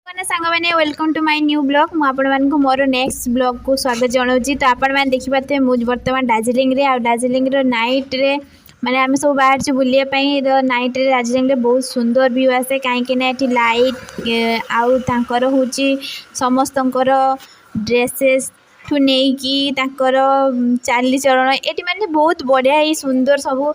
सांग मैंने welcome to my new blog मुझे मोर नेक्स्ट ब्लॉग को स्वागत जनाऊँगी। तो आपण मैंने देखिए मुझे बर्तमान दार्जिलिंग रे दार्जिलिंग नाइट रे माने आम सब बाहर बुलापाई नाइट रे दार्जिलिंग बहुत सुंदर व्यू आसे कहीं लाइट आउ तांकर होची समस्तंकर ड्रेसेस ठू नहीं चाली चलन ये माने बहुत बढ़िया ही सुंदर सब।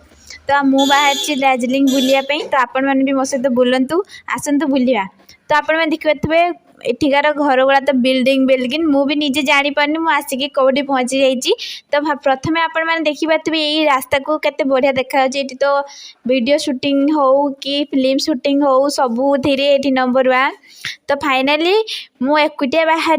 तो मु बाहर दार्जिलिंग बुलापाई तो आपण मैंने भी मो सहित बुलंतु आसतु बुलिया। तो आपण मैंने देखिए एठिकार घर गुड़ा तो बिल्डिंग बिल्डिंग मुझे निजे जापारे मुझे आसिक कौटी पहुँची जाइए। तो प्रथम आपण मैंने देखिए यही रास्ता को केते बढ़िया देखा ये तो वीडियो शूटिंग हो कि फिल्म शूटिंग हो सबुथिरे नंबर 1। तो फाइनाली मु एकुटिया बाहर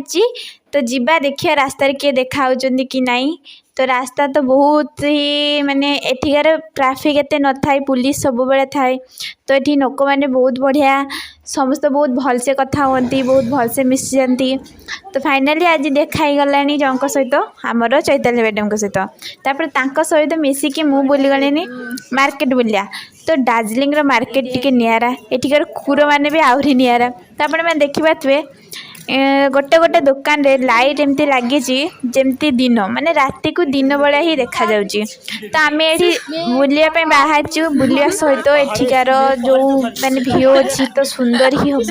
तो जीवा देखिए रास्तार किए देखा कि नहीं। तो रास्ता तो बहुत ही माने एठिकार ट्रैफिक एते न थाई पुलिस सब बेले थाए। तो ये लोक मैंने बहुत बढ़िया समस्त बहुत भलसे कथा होती बहुत भलसे मिसी जाती। तो फाइनाली आज देखाई गलानी जन सहित आमर चैताली मैडम सहित तापर सहित मिसिकी मु बुली गलिनी मार्केट बुलिया। तो दार्जिलिंग मार्केट टिके नियारा एठिकार कुकुर मैंने भी आहरी नियारा। तापर मैं देखिए गोटे गोटे दुकान रे लाइट एमती लगी जमती दिन माने राति को दिन बड़ा ही देखा जाउची। तो आम ये बुलापाई बाहर बुलिया सहित एठिकार जो माने व्यू अच्छी तो सुंदर ही हम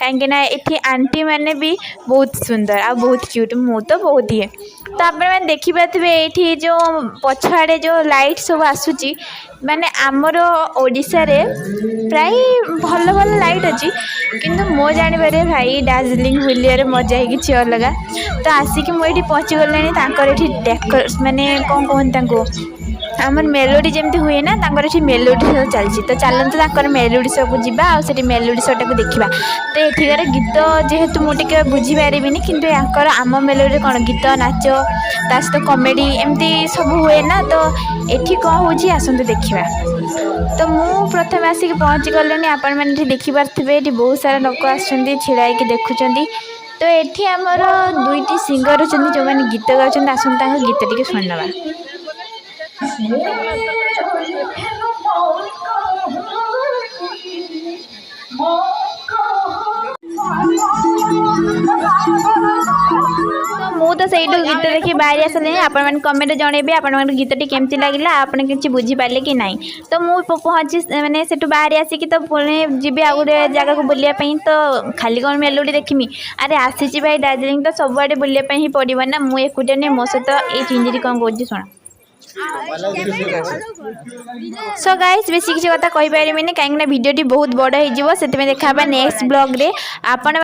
कहीं आंटी मैंने भी बहुत सुंदर आ बहुत क्यूट मु तो बहुत ही। तो आप देखिए ये जो पछाड़े जो लाइट सब आसूची माने आमर ओडिशा रे प्राय भल भल लाइट अच्छी किंतु मो जानवर भाई दार्जिलिंग बुलिया मजा ही किसी अलग। तो आसिक मुझे पहुँची गले डेकोर माने कौन कहते आमर मेलोडी जमी हुए ना ये मेलोडी शो चलती। तो चलते मेलोडी शो को जीवा आठ मेलोडी शो टाक देखा। तो एठिकार गीत जेहेतु मुझे बुझीपारि कि आम मेलोडी कौन गीत नाच ता सहित कमेडी एमती सब हुए ना। तो ये कौन हो आसतु देखा। तो मु प्रथम आसिक पहुँची गले आपण मैंने देखिपारे ये बहुत सारा लोक आड़ा देखुं। तो ये आमर दुईटी सिंगर अच्छा जो मैंने गीत गाँव आसतु गीत टी शुणवा। मु तो सही गीत देखी बाहरी आसले आपण कमेंट जनइबे आपण गीत टी केमती लगिला आपण किसी बुझीपारे कि नहीं। तो मु पहुँची मैंने से बाहरी आसिक तो पुणी जी आ गए जगह को बुलापाई। तो खाली कौन मेलोडी देखमी अरे आसी भाई दार्जिलिंग तो सबुआडे बुलापाई ही पड़ो ना मु एकुटिया नहीं मो सहित ये चिंजी कौन कौन शुण। सो गाइस बेसी किसी कथा कही पारिमिनी कहीं वीडियो बहुत बड़ हो देखा नेक्स्ट ब्लॉग रे आपण।